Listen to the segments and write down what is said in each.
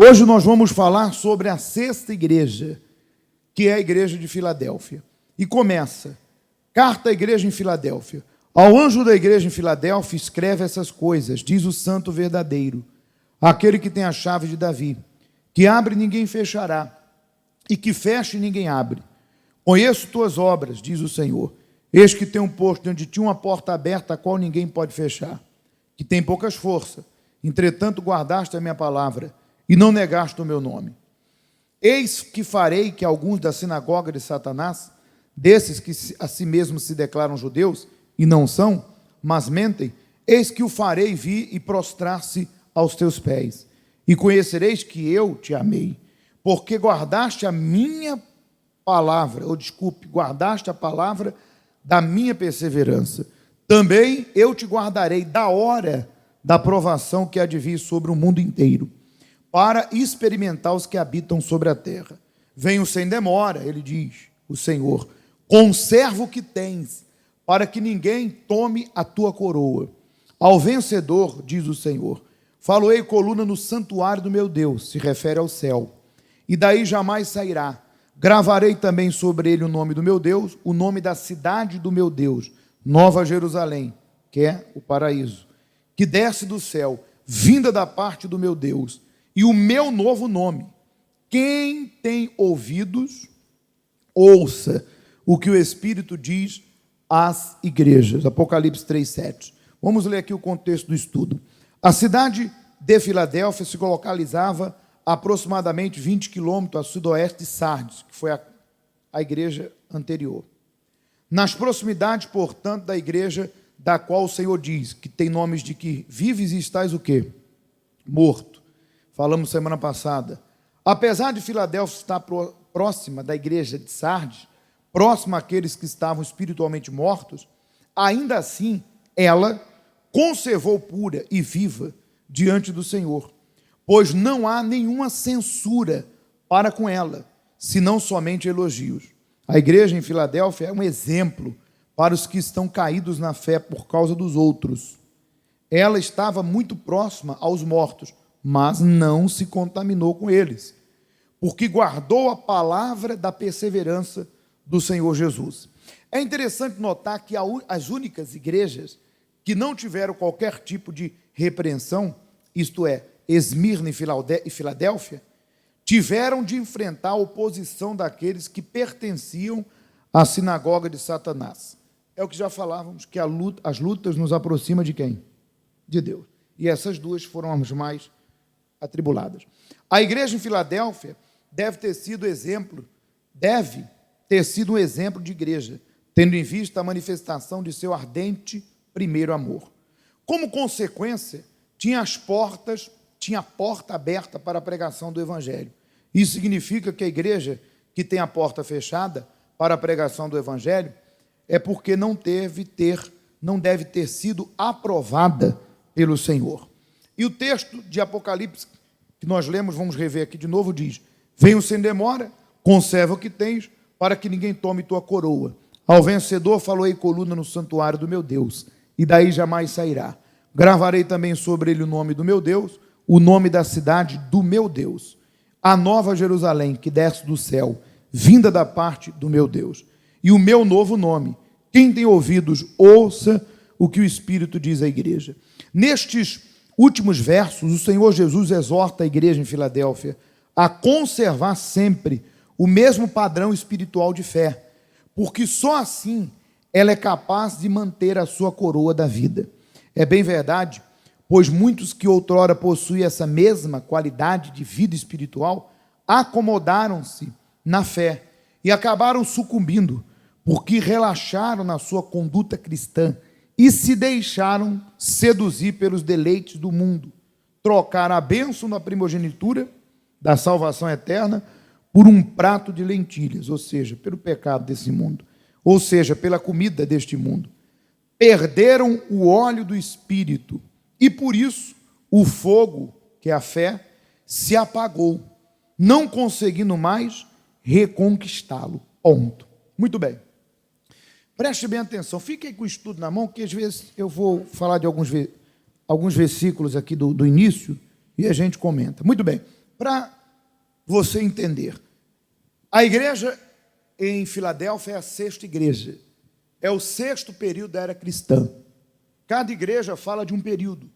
Hoje nós vamos falar sobre a sexta igreja, que é a igreja de Filadélfia. E começa: carta à igreja em Filadélfia. Ao anjo da igreja em Filadélfia escreve essas coisas, diz o santo verdadeiro, aquele que tem a chave de Davi, que abre e ninguém fechará, e que fecha e ninguém abre. Conheço tuas obras, diz o Senhor. Eis que tenho posto diante de ti uma porta aberta, a qual ninguém pode fechar, que tem poucas forças, entretanto guardaste a minha palavra, e não negaste o meu nome. Eis que farei que alguns da sinagoga de Satanás, desses que a si mesmos se declaram judeus, e não são, mas mentem, eis que o farei vir e prostrar-se aos teus pés. E conhecereis que eu te amei, porque guardaste a minha palavra, guardaste a palavra da minha perseverança. Também eu te guardarei da hora da provação que há de vir sobre o mundo inteiro, para experimentar os que habitam sobre a terra. Venho sem demora, ele diz, o Senhor, conserva o que tens, para que ninguém tome a tua coroa. Ao vencedor, diz o Senhor, faloei coluna no santuário do meu Deus, se refere ao céu, e daí jamais sairá. Gravarei também sobre ele o nome do meu Deus, o nome da cidade do meu Deus, Nova Jerusalém, que é o paraíso, que desce do céu, vinda da parte do meu Deus, e o meu novo nome. Quem tem ouvidos, ouça o que o Espírito diz às igrejas. Apocalipse 3:7. Vamos ler aqui o contexto do estudo. A cidade de Filadélfia se localizava a aproximadamente 20 quilômetros a sudoeste de Sardes, que foi a igreja anterior. Nas proximidades, portanto, da igreja da qual o Senhor diz, que tem nomes de que vives e estás o quê? Morto. Falamos semana passada. Apesar de Filadélfia estar próxima da igreja de Sardes, próxima àqueles que estavam espiritualmente mortos, ainda assim ela conservou pura e viva diante do Senhor, pois não há nenhuma censura para com ela, senão somente elogios. A igreja em Filadélfia é um exemplo para os que estão caídos na fé por causa dos outros. Ela estava muito próxima aos mortos, mas não se contaminou com eles, porque guardou a palavra da perseverança do Senhor Jesus. É interessante notar que as únicas igrejas que não tiveram qualquer tipo de repreensão, isto é, Esmirna e Filadélfia, tiveram de enfrentar a oposição daqueles que pertenciam à sinagoga de Satanás. É o que já falávamos, que as lutas nos aproximam de quem? De Deus. E essas duas foram as mais atribuladas. A igreja em Filadélfia deve ter sido um exemplo de igreja, tendo em vista a manifestação de seu ardente primeiro amor. Como consequência, tinha a porta aberta para a pregação do Evangelho. Isso significa que a igreja que tem a porta fechada para a pregação do Evangelho é porque não deve ter sido aprovada pelo Senhor. E o texto de Apocalipse que nós lemos, vamos rever aqui de novo, diz: venho sem demora, conserva o que tens, para que ninguém tome tua coroa. Ao vencedor faloei coluna no santuário do meu Deus, e daí jamais sairá. Gravarei também sobre ele o nome do meu Deus, o nome da cidade do meu Deus, a Nova Jerusalém, que desce do céu, vinda da parte do meu Deus, e o meu novo nome. Quem tem ouvidos, ouça o que o Espírito diz à igreja. Nestes últimos versos, o Senhor Jesus exorta a igreja em Filadélfia a conservar sempre o mesmo padrão espiritual de fé, porque só assim ela é capaz de manter a sua coroa da vida. É bem verdade, pois muitos que outrora possuíam essa mesma qualidade de vida espiritual acomodaram-se na fé e acabaram sucumbindo, porque relaxaram na sua conduta cristã e se deixaram seduzir pelos deleites do mundo, trocaram a bênção da primogenitura, da salvação eterna, por um prato de lentilhas, ou seja, pelo pecado desse mundo, ou seja, pela comida deste mundo. Perderam o óleo do Espírito e, por isso, o fogo, que é a fé, se apagou, não conseguindo mais reconquistá-lo. Ponto. Muito bem. Preste bem atenção, fique aí com o estudo na mão, que às vezes eu vou falar de alguns versículos aqui do início e a gente comenta. Muito bem, para você entender. A igreja em Filadélfia é a sexta igreja. É o sexto período da era cristã. Cada igreja fala de um período.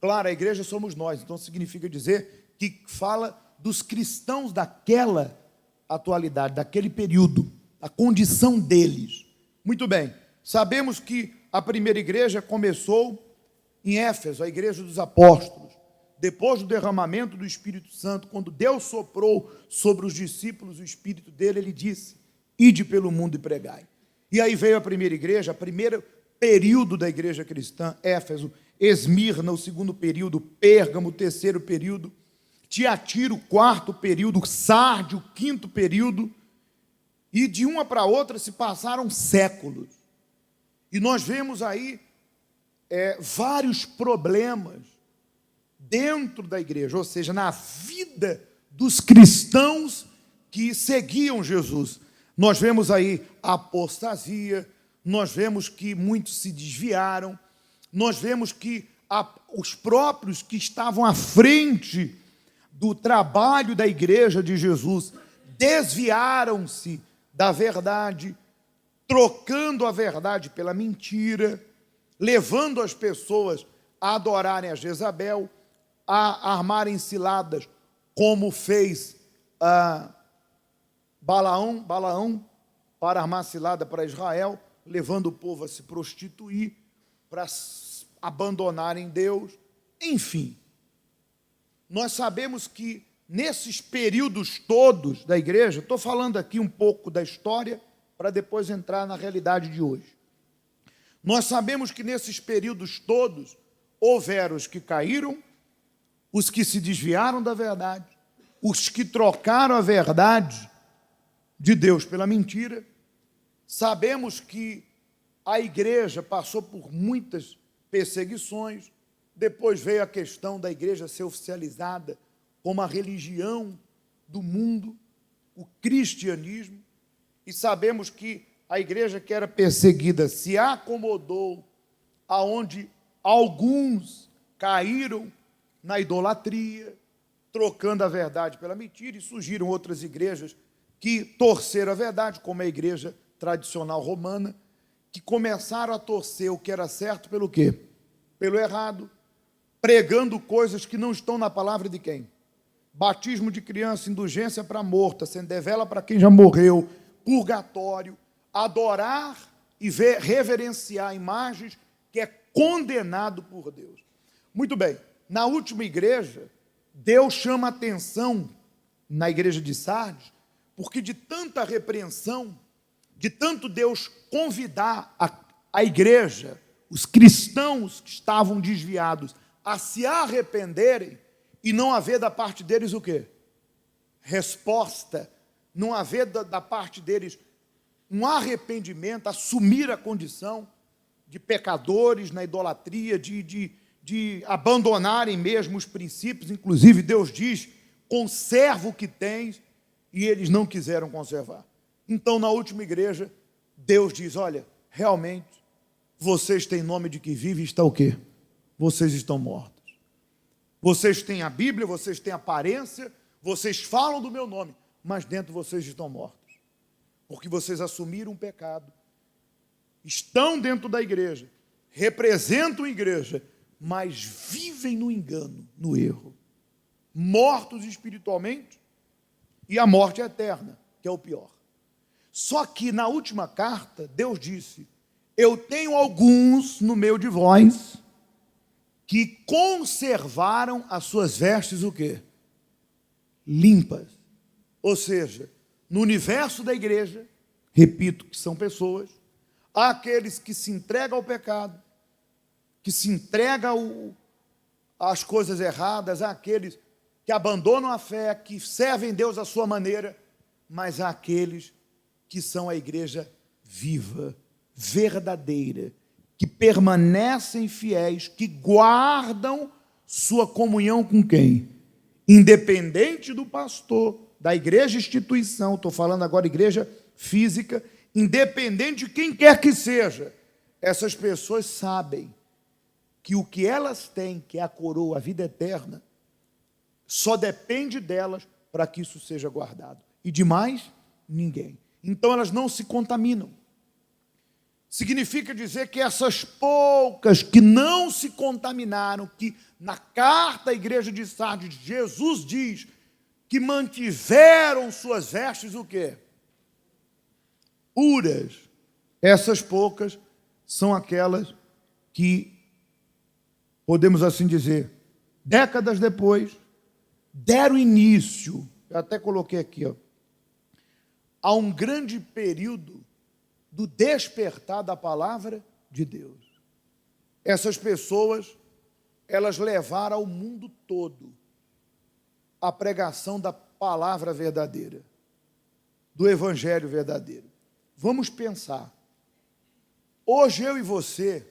Claro, a igreja somos nós, então significa dizer que fala dos cristãos daquela atualidade, daquele período, a condição deles. Muito bem, sabemos que a primeira igreja começou em Éfeso, a igreja dos apóstolos. Depois do derramamento do Espírito Santo, quando Deus soprou sobre os discípulos o Espírito dele, ele disse: ide pelo mundo e pregai. E aí veio a primeira igreja, o primeiro período da igreja cristã, Éfeso, Esmirna, o segundo período, Pérgamo, o terceiro período, Tiatira, o quarto período, Sarde, o quinto período, e de uma para outra se passaram séculos. E nós vemos aí vários problemas dentro da igreja, ou seja, na vida dos cristãos que seguiam Jesus. Nós vemos aí a apostasia, nós vemos que muitos se desviaram, nós vemos que os próprios que estavam à frente do trabalho da igreja de Jesus desviaram-se da verdade, trocando a verdade pela mentira, levando as pessoas a adorarem a Jezabel, a armarem ciladas, como fez Balaão para armar cilada para Israel, levando o povo a se prostituir, para abandonarem Deus. Enfim, nós sabemos que nesses períodos todos da igreja, estou falando aqui um pouco da história, para depois entrar na realidade de hoje. Nós sabemos que nesses períodos todos, houveram os que caíram, os que se desviaram da verdade, os que trocaram a verdade de Deus pela mentira. Sabemos que a igreja passou por muitas perseguições, depois veio a questão da igreja ser oficializada como a religião do mundo, o cristianismo, e sabemos que a igreja que era perseguida se acomodou aonde alguns caíram na idolatria, trocando a verdade pela mentira, e surgiram outras igrejas que torceram a verdade, como a igreja tradicional romana, que começaram a torcer o que era certo pelo quê? Pelo errado, pregando coisas que não estão na palavra de quem? Batismo de criança, indulgência para morta, sendevela para quem já morreu, purgatório, adorar e reverenciar imagens que é condenado por Deus. Muito bem, na última igreja, Deus chama a atenção na igreja de Sardes, porque de tanta repreensão, de tanto Deus convidar a igreja, os cristãos que estavam desviados, a se arrependerem, e não haver da parte deles o quê? Resposta, não haver da parte deles um arrependimento, assumir a condição de pecadores na idolatria, de abandonarem mesmo os princípios. Inclusive Deus diz: conserva o que tens, e eles não quiseram conservar. Então, na última igreja, Deus diz: olha, realmente, vocês têm nome de que vive, e está o quê? Vocês estão mortos. Vocês têm a Bíblia, vocês têm aparência, vocês falam do meu nome, mas dentro vocês estão mortos, porque vocês assumiram um pecado, estão dentro da igreja, representam a igreja, mas vivem no engano, no erro, mortos espiritualmente, e a morte é eterna, que é o pior. Só que na última carta, Deus disse: eu tenho alguns no meio de vós que conservaram as suas vestes o quê? Limpas. Ou seja, no universo da igreja, repito que são pessoas, há aqueles que se entregam ao pecado, que se entregam às coisas erradas, há aqueles que abandonam a fé, que servem Deus à sua maneira, mas há aqueles que são a igreja viva, verdadeira, que permanecem fiéis, que guardam sua comunhão com quem? Independente do pastor, da igreja instituição, estou falando agora igreja física, independente de quem quer que seja, essas pessoas sabem que o que elas têm, que é a coroa, a vida eterna, Só depende delas para que isso seja guardado. E de mais, ninguém. Então elas não se contaminam. Significa dizer que essas poucas que não se contaminaram, que na carta à igreja de Sardes, Jesus diz que mantiveram suas vestes o quê? Puras. Essas poucas são aquelas que, podemos assim dizer, décadas depois, deram início, eu até coloquei aqui, a um grande período do despertar da palavra de Deus. Essas pessoas, elas levaram ao mundo todo a pregação da palavra verdadeira, do evangelho verdadeiro. Vamos pensar. Hoje eu e você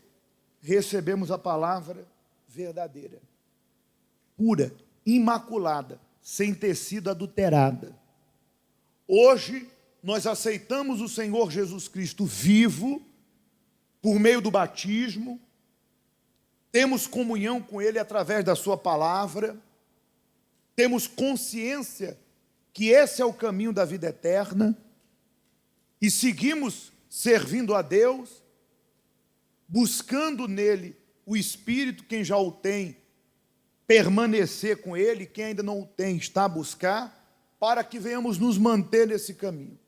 recebemos a palavra verdadeira, pura, imaculada, sem ter sido adulterada. Hoje nós aceitamos o Senhor Jesus Cristo vivo, por meio do batismo, temos comunhão com Ele através da sua palavra, temos consciência que esse é o caminho da vida eterna, e seguimos servindo a Deus, buscando nele o Espírito, quem já o tem, permanecer com ele, quem ainda não o tem, está a buscar, para que venhamos nos manter nesse caminho.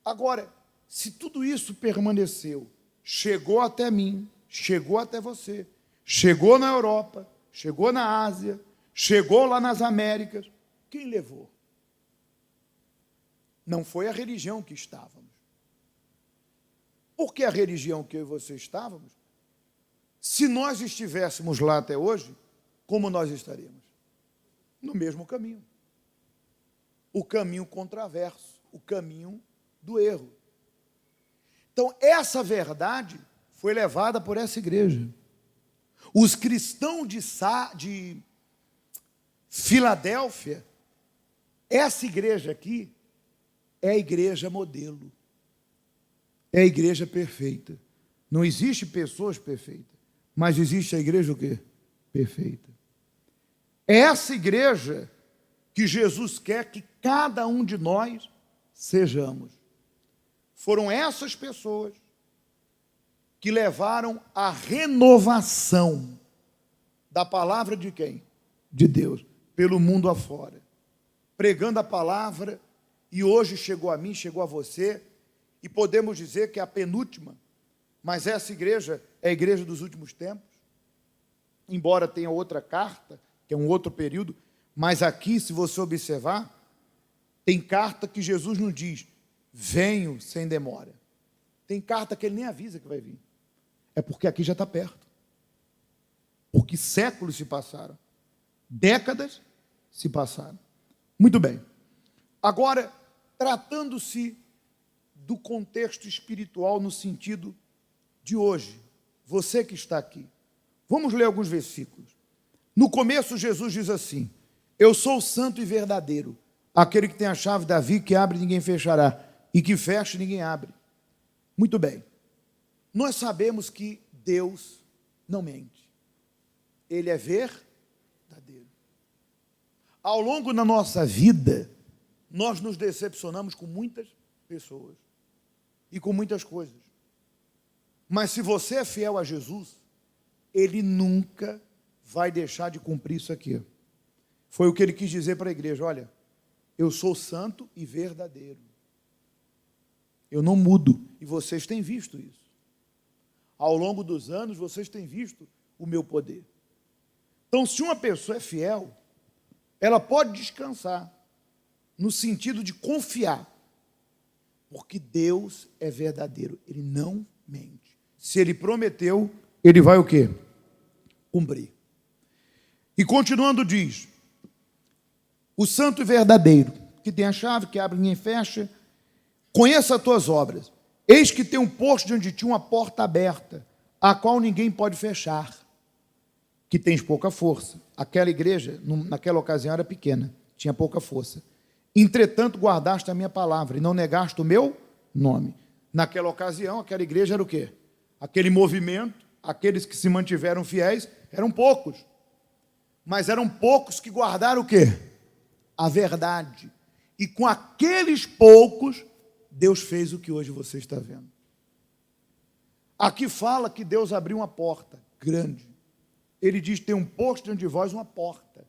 Agora, se tudo isso permaneceu, chegou até mim, chegou até você, chegou na Europa, chegou na Ásia, chegou lá nas Américas, quem levou? Não foi a religião que estávamos. Por que a religião que eu e você estávamos? Se nós estivéssemos lá até hoje, como nós estaríamos? No mesmo caminho. O caminho controverso, o caminho do erro. Então, essa verdade foi levada por essa igreja. Os cristãos de Filadélfia, essa igreja aqui, é a igreja modelo. É a igreja perfeita. Não existe pessoas perfeitas, mas existe a igreja o quê? Perfeita. É essa igreja que Jesus quer que cada um de nós sejamos. Foram essas pessoas que levaram a renovação da palavra de quem? De Deus, pelo mundo afora. Pregando a palavra, e hoje chegou a mim, chegou a você, e podemos dizer que é a penúltima, mas essa igreja é a igreja dos últimos tempos, embora tenha outra carta, que é um outro período, mas aqui, se você observar, tem carta que Jesus não diz, venho sem demora. Tem carta que ele nem avisa que vai vir. É porque aqui já está perto. Porque séculos se passaram. Décadas se passaram. Muito bem. Agora, tratando-se do contexto espiritual no sentido de hoje, você que está aqui, vamos ler alguns versículos. No começo, Jesus diz assim, eu sou o santo e verdadeiro, aquele que tem a chave de Davi, que abre e ninguém fechará, e que fecha e ninguém abre. Muito bem. Nós sabemos que Deus não mente. Ele é verdadeiro. Ao longo da nossa vida, nós nos decepcionamos com muitas pessoas e com muitas coisas. Mas se você é fiel a Jesus, Ele nunca vai deixar de cumprir isso aqui. Foi o que Ele quis dizer para a igreja, olha, eu sou santo e verdadeiro. Eu não mudo, e vocês têm visto isso. Ao longo dos anos, vocês têm visto o meu poder. Então, se uma pessoa é fiel, ela pode descansar, no sentido de confiar, porque Deus é verdadeiro, Ele não mente. Se Ele prometeu, Ele vai o quê? Cumprir. E continuando diz, o santo e verdadeiro, que tem a chave, que abre e ninguém fecha, conheça as tuas obras. Eis que tem um posto diante de ti uma porta aberta, a qual ninguém pode fechar, que tens pouca força. Aquela igreja, naquela ocasião, era pequena, tinha pouca força. Entretanto, guardaste a minha palavra e não negaste o meu nome. Naquela ocasião, aquela igreja era o quê? Aquele movimento, aqueles que se mantiveram fiéis, eram poucos. Mas eram poucos que guardaram o quê? A verdade. E com aqueles poucos, Deus fez o que hoje você está vendo. Aqui fala que Deus abriu uma porta grande. Ele diz: tem um posto diante de vós, uma porta.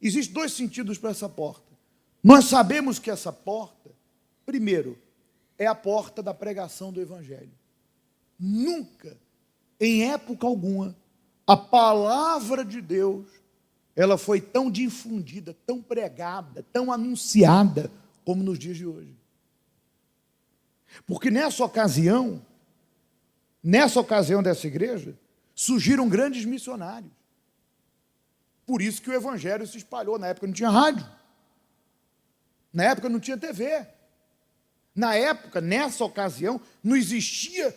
Existem dois sentidos para essa porta. Nós sabemos que essa porta, primeiro, é a porta da pregação do Evangelho. Nunca, em época alguma, a palavra de Deus, ela foi tão difundida, tão pregada, tão anunciada, como nos dias de hoje. Porque nessa ocasião dessa igreja, surgiram grandes missionários. Por isso que o Evangelho se espalhou. Na época não tinha rádio. Na época não tinha TV. Na época, nessa ocasião, não existia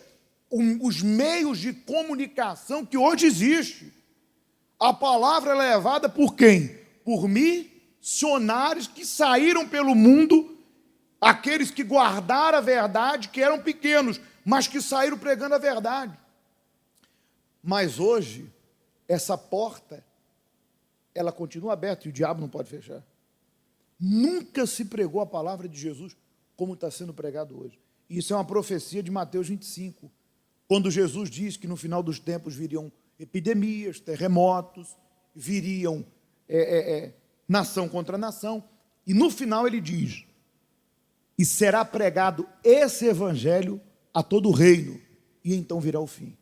os meios de comunicação que hoje existe. A palavra é levada por quem? Por missionários que saíram pelo mundo, aqueles que guardaram a verdade, que eram pequenos, mas que saíram pregando a verdade. Mas hoje, essa porta, ela continua aberta e o diabo não pode fechar. Nunca se pregou a palavra de Jesus como está sendo pregado hoje. Isso é uma profecia de Mateus 25, quando Jesus diz que no final dos tempos viriam epidemias, terremotos, viriam nação contra nação, e no final ele diz: e será pregado esse evangelho a todo o reino, e então virá o fim.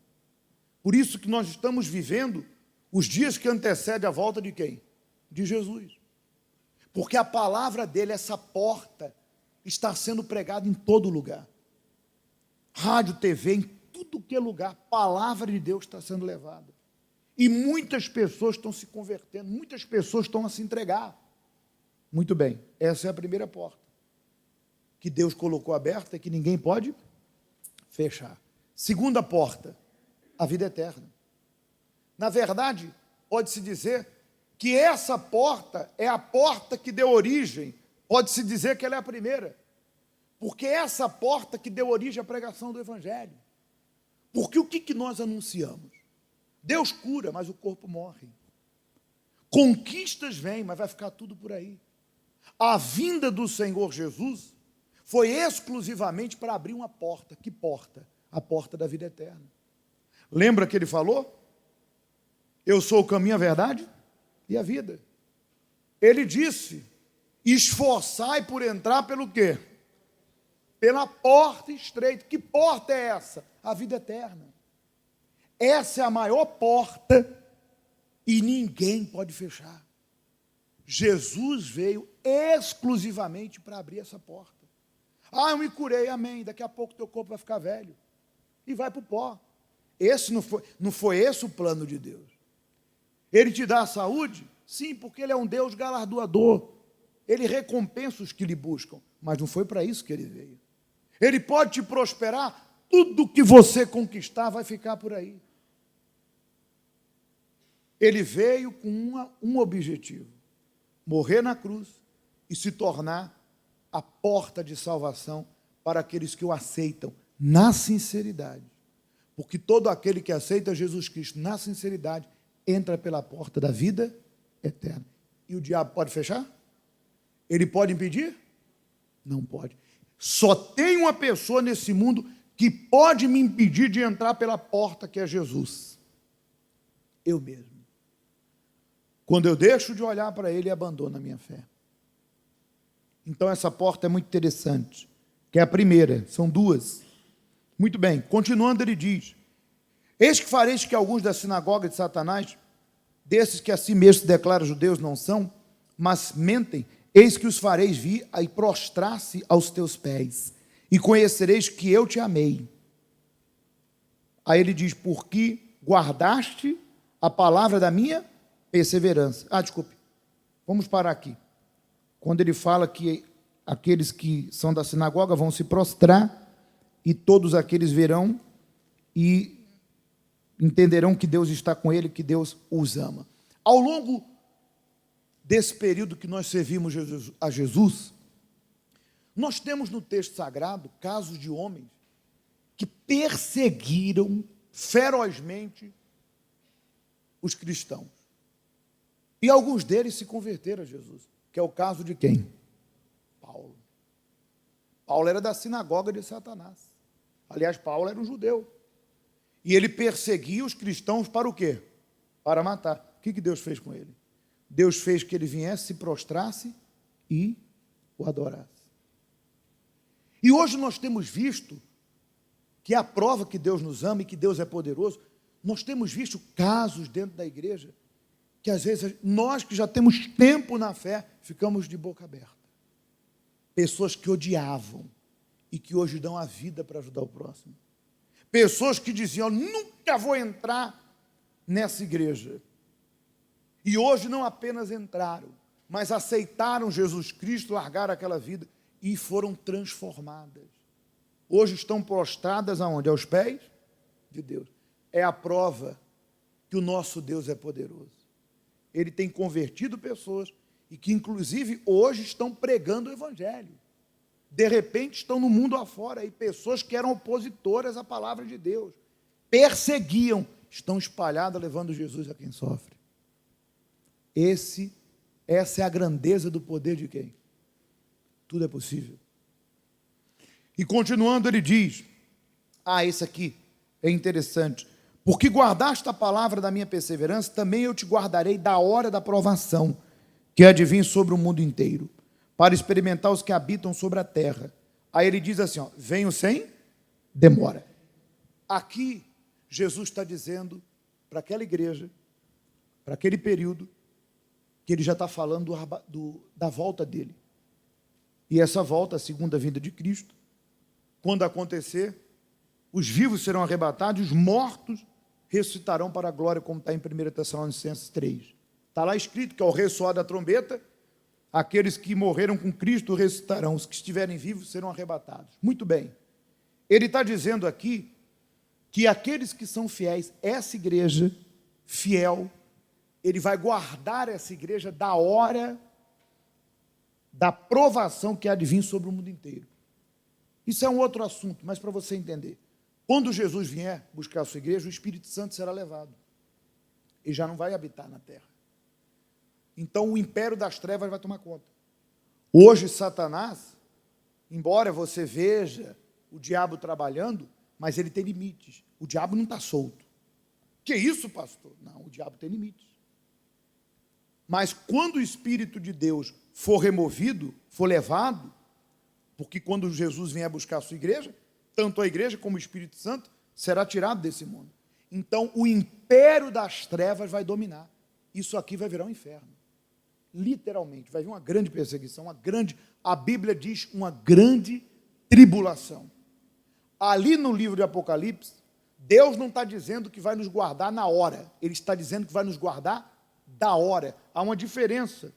Por isso que nós estamos vivendo os dias que antecedem a volta de quem? De Jesus. Porque a palavra dele, essa porta, está sendo pregada em todo lugar. Rádio, TV, em tudo que é lugar, a palavra de Deus está sendo levada. E muitas pessoas estão se convertendo, muitas pessoas estão a se entregar. Muito bem, essa é a primeira porta que Deus colocou aberta e que ninguém pode fechar. Segunda porta, a vida eterna. Na verdade, pode-se dizer que essa porta é a porta que deu origem, pode-se dizer que ela é a primeira, porque é essa porta que deu origem à pregação do Evangelho. Porque o que nós anunciamos? Deus cura, mas o corpo morre. Conquistas vêm, mas vai ficar tudo por aí. A vinda do Senhor Jesus foi exclusivamente para abrir uma porta. Que porta? A porta da vida eterna. Lembra que ele falou? Eu sou o caminho, a verdade e a vida. Ele disse: esforçai por entrar pelo quê? Pela porta estreita. Que porta é essa? A vida eterna. Essa é a maior porta e ninguém pode fechar. Jesus veio exclusivamente para abrir essa porta. Ah, eu me curei, amém. Daqui a pouco teu corpo vai ficar velho e vai para o pó. Esse não foi esse o plano de Deus. Ele te dá a saúde? Sim, porque ele é um Deus galardoador. Ele recompensa os que lhe buscam, mas não foi para isso que ele veio. Ele pode te prosperar, tudo que você conquistar vai ficar por aí. Ele veio com um objetivo: morrer na cruz e se tornar a porta de salvação para aqueles que o aceitam na sinceridade. Porque todo aquele que aceita Jesus Cristo na sinceridade entra pela porta da vida eterna. E o diabo pode fechar? Ele pode impedir? Não pode. Só tem uma pessoa nesse mundo que pode me impedir de entrar pela porta, que é Jesus. Eu mesmo. Quando eu deixo de olhar para ele e abandono a minha fé. Então essa porta é muito interessante, que é a primeira, são duas. Muito bem, continuando ele diz: eis que fareis que alguns da sinagoga de Satanás, desses que a si mesmos se declaram judeus, não são, mas mentem, eis que os fareis vir e prostrar-se aos teus pés, e conhecereis que eu te amei. Aí ele diz: porque guardaste a palavra da minha perseverança. Desculpe, vamos parar aqui. Quando ele fala que aqueles que são da sinagoga vão se prostrar, e todos aqueles verão e entenderão que Deus está com ele, que Deus os ama. Ao longo desse período que nós servimos a Jesus, nós temos no texto sagrado casos de homens que perseguiram ferozmente os cristãos. E alguns deles se converteram a Jesus, que é o caso de quem? Paulo. Paulo era da sinagoga de Satanás. Aliás, Paulo era um judeu. E ele perseguia os cristãos para o quê? Para matar. O que Deus fez com ele? Deus fez que ele viesse, se prostrasse e o adorasse. E hoje nós temos visto que é a prova que Deus nos ama e que Deus é poderoso. Nós temos visto casos dentro da igreja que às vezes nós que já temos tempo na fé, ficamos de boca aberta. Pessoas que odiavam e que hoje dão a vida para ajudar o próximo. Pessoas que diziam, nunca vou entrar nessa igreja. E hoje não apenas entraram, mas aceitaram Jesus Cristo, largaram aquela vida e foram transformadas. Hoje estão prostradas aonde? Aos pés de Deus. É a prova que o nosso Deus é poderoso. Ele tem convertido pessoas e que, inclusive, hoje estão pregando o Evangelho. De repente, estão no mundo afora aí, pessoas que eram opositoras à palavra de Deus, perseguiam, estão espalhadas levando Jesus a quem sofre. Essa é a grandeza do poder de quem? Tudo é possível. E continuando, ele diz, esse aqui é interessante, porque guardaste a palavra da minha perseverança, também eu te guardarei da hora da provação, que há de vir sobre o mundo inteiro, para experimentar os que habitam sobre a terra. Aí ele diz assim, venho sem demora. Aqui, Jesus está dizendo para aquela igreja, para aquele período, que ele já está falando da volta dele. E essa volta, a segunda vinda de Cristo, quando acontecer, os vivos serão arrebatados, os mortos ressuscitarão para a glória, como está em 1 Tessalonicenses 3. Está lá escrito que ao ressoar da trombeta, aqueles que morreram com Cristo ressuscitarão, os que estiverem vivos serão arrebatados. Muito bem. Ele está dizendo aqui que aqueles que são fiéis, essa igreja fiel, ele vai guardar essa igreja da hora da provação que há de vir sobre o mundo inteiro. Isso é um outro assunto, mas para você entender. Quando Jesus vier buscar a sua igreja, o Espírito Santo será levado. Ele já não vai habitar na terra. Então o império das trevas vai tomar conta. Hoje Satanás, embora você veja o diabo trabalhando, mas ele tem limites. O diabo não está solto. Que isso, pastor? Não, o diabo tem limites. Mas quando o Espírito de Deus for removido, for levado, porque quando Jesus vier buscar a sua igreja, tanto a igreja como o Espírito Santo será tirado desse mundo. Então o império das trevas vai dominar. Isso aqui vai virar um inferno. Literalmente, vai vir uma grande perseguição, a Bíblia diz, uma grande tribulação. Ali no livro de Apocalipse, Deus não está dizendo que vai nos guardar na hora, Ele está dizendo que vai nos guardar da hora. Há uma diferença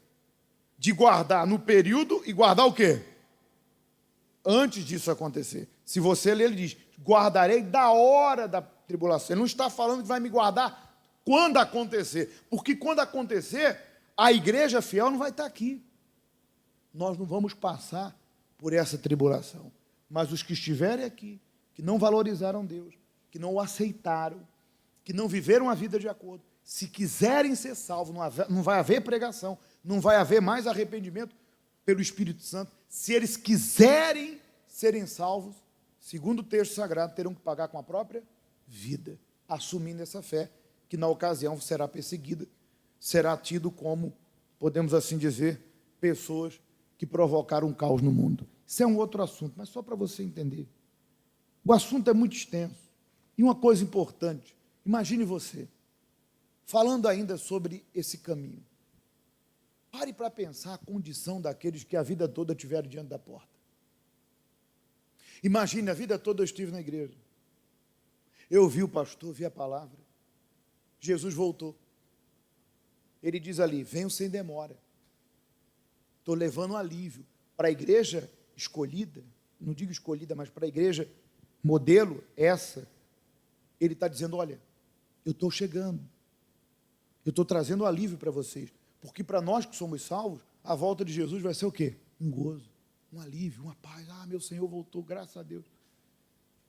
de guardar no período e guardar o quê? Antes disso acontecer. Se você ler, ele diz, guardarei da hora da tribulação. Ele não está falando que vai me guardar quando acontecer, porque quando acontecer, a igreja fiel não vai estar aqui. Nós não vamos passar por essa tribulação. Mas os que estiverem aqui, que não valorizaram Deus, que não o aceitaram, que não viveram a vida de acordo, se quiserem ser salvos, não vai haver pregação, não vai haver mais arrependimento pelo Espírito Santo. Se eles quiserem serem salvos, segundo o texto sagrado, terão que pagar com a própria vida, assumindo essa fé, que na ocasião será perseguida, será tido como, podemos assim dizer, pessoas que provocaram um caos no mundo. Isso é um outro assunto, mas só para você entender. O assunto é muito extenso. E uma coisa importante, imagine você, falando ainda sobre esse caminho. Pare para pensar a condição daqueles que a vida toda tiveram diante da porta. Imagine, a vida toda eu estive na igreja. Eu ouvi o pastor, ouvi a palavra. Jesus voltou. Ele diz ali, venho sem demora. Estou levando um alívio para a igreja escolhida, não digo escolhida, mas para a igreja modelo, essa. Ele está dizendo, olha, eu estou chegando. Eu estou trazendo um alívio para vocês. Porque para nós que somos salvos, a volta de Jesus vai ser o quê? Um gozo, um alívio, uma paz. Meu Senhor voltou, graças a Deus.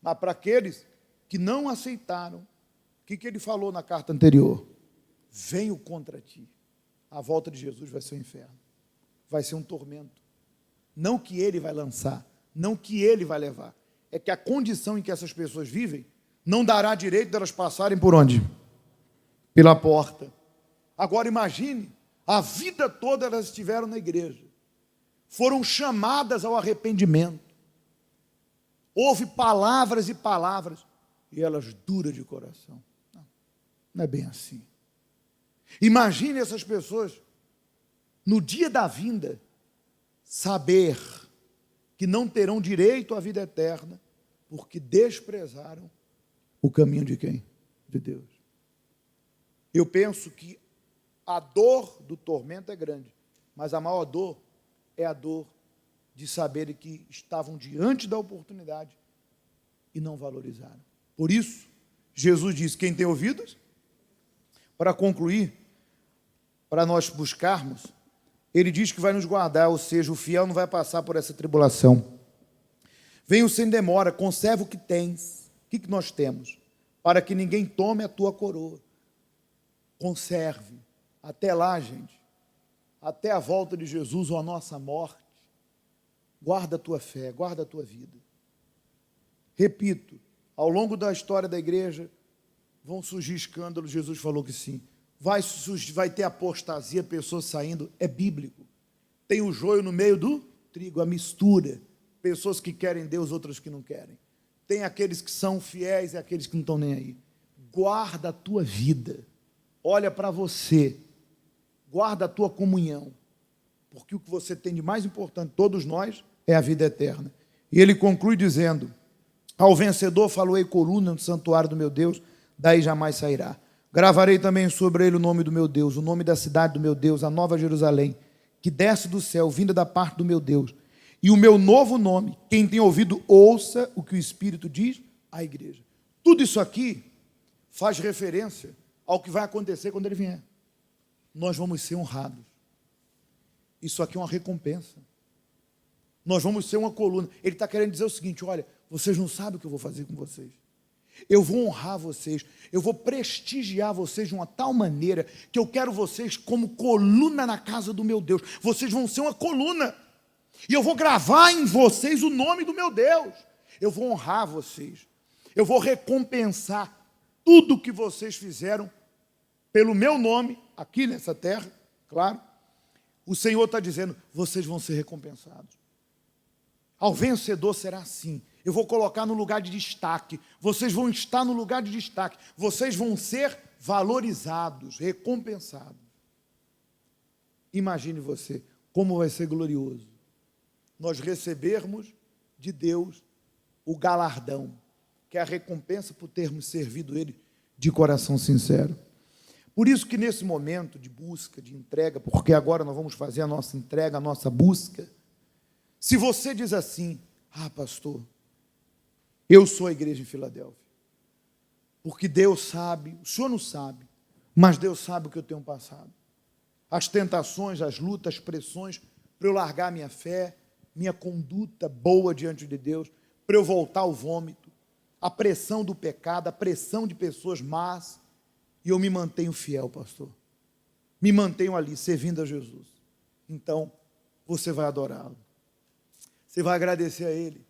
Mas para aqueles que não aceitaram, o que ele falou na carta anterior? Venho contra ti. a volta de Jesus vai ser um inferno, vai ser um tormento. Não que ele vai lançar, não que ele vai levar, é que a condição em que essas pessoas vivem não dará direito delas passarem por onde? Pela porta. Agora imagine, a vida toda elas estiveram na igreja, foram chamadas ao arrependimento, houve palavras e palavras, e elas duras de coração. Não é bem assim. Imagine essas pessoas, no dia da vinda, saber que não terão direito à vida eterna, porque desprezaram o caminho de quem? De Deus. Eu penso que a dor do tormento é grande, mas a maior dor é a dor de saberem que estavam diante da oportunidade e não valorizaram. Por isso, Jesus diz, quem tem ouvidos, para concluir, para nós buscarmos, ele diz que vai nos guardar, ou seja, o fiel não vai passar por essa tribulação. Venha sem demora, conserva o que tens. O que nós temos? Para que ninguém tome a tua coroa. Conserve. Até lá, gente. Até a volta de Jesus ou a nossa morte. Guarda a tua fé, guarda a tua vida. Repito, ao longo da história da igreja, vão surgir escândalos, Jesus falou que sim. Vai ter apostasia, pessoas saindo, é bíblico. Tem o joio no meio do trigo, a mistura. Pessoas que querem Deus, outras que não querem. Tem aqueles que são fiéis e aqueles que não estão nem aí. Guarda a tua vida. Olha para você. Guarda a tua comunhão. Porque o que você tem de mais importante, todos nós, é a vida eterna. E ele conclui dizendo, ao vencedor faloei coluna no santuário do meu Deus, daí jamais sairá. Gravarei também sobre ele o nome do meu Deus, o nome da cidade do meu Deus, a nova Jerusalém, que desce do céu, vinda da parte do meu Deus. E o meu novo nome, quem tem ouvido, ouça o que o Espírito diz à igreja. Tudo isso aqui faz referência ao que vai acontecer quando ele vier. Nós vamos ser honrados. Isso aqui é uma recompensa. Nós vamos ser uma coluna. Ele está querendo dizer o seguinte, olha, vocês não sabem o que eu vou fazer com vocês. Eu vou honrar vocês, eu vou prestigiar vocês de uma tal maneira que eu quero vocês como coluna na casa do meu Deus. Vocês vão ser uma coluna. E eu vou gravar em vocês o nome do meu Deus. Eu vou honrar vocês. Eu vou recompensar tudo que vocês fizeram pelo meu nome, aqui nessa terra, claro. O Senhor está dizendo, vocês vão ser recompensados. Ao vencedor será assim. Eu vou colocar no lugar de destaque. Vocês vão estar no lugar de destaque. Vocês vão ser valorizados, recompensados. Imagine você, como vai ser glorioso nós recebermos de Deus o galardão, que é a recompensa por termos servido Ele de coração sincero. Por isso que nesse momento de busca, de entrega, porque agora nós vamos fazer a nossa entrega, a nossa busca, se você diz assim, pastor, eu sou a igreja em Filadélfia, porque Deus sabe, o senhor não sabe, mas Deus sabe o que eu tenho passado. As tentações, as lutas, as pressões, para eu largar minha fé, minha conduta boa diante de Deus, para eu voltar ao vômito, a pressão do pecado, a pressão de pessoas más, e eu me mantenho fiel, pastor. Me mantenho ali, servindo a Jesus. Então, você vai adorá-lo. Você vai agradecer a Ele.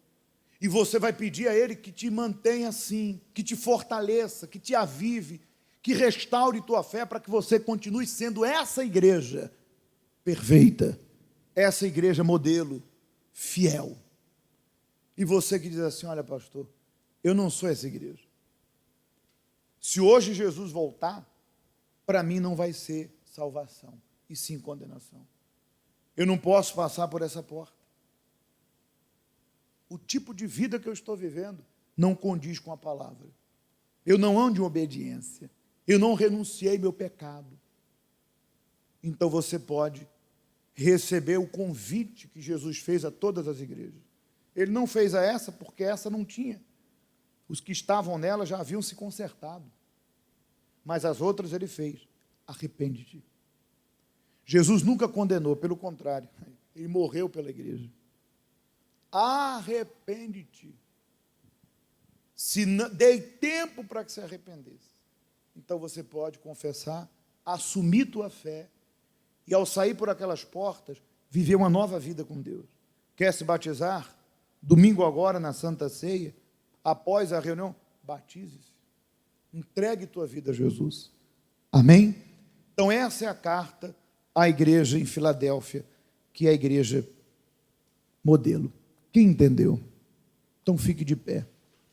E você vai pedir a Ele que te mantenha assim, que te fortaleça, que te avive, que restaure tua fé para que você continue sendo essa igreja perfeita, essa igreja modelo, fiel. E você que diz assim, olha pastor, eu não sou essa igreja. Se hoje Jesus voltar, para mim não vai ser salvação, e sim condenação. Eu não posso passar por essa porta. O tipo de vida que eu estou vivendo não condiz com a palavra. Eu não ando em obediência. Eu não renunciei meu pecado. Então você pode receber o convite que Jesus fez a todas as igrejas. Ele não fez a essa porque essa não tinha. Os que estavam nela já haviam se consertado. Mas as outras ele fez. Arrepende-te. Jesus nunca condenou, pelo contrário. Ele morreu pela igreja. Arrepende-te. Se dei tempo para que se arrependesse. Então você pode confessar, assumir tua fé e ao sair por aquelas portas, viver uma nova vida com Deus. Quer se batizar? Domingo agora, na Santa Ceia, após a reunião, batize-se. Entregue tua vida a Jesus. Amém? Então essa é a carta à igreja em Filadélfia, que é a igreja modelo. Quem entendeu? Então fique de pé.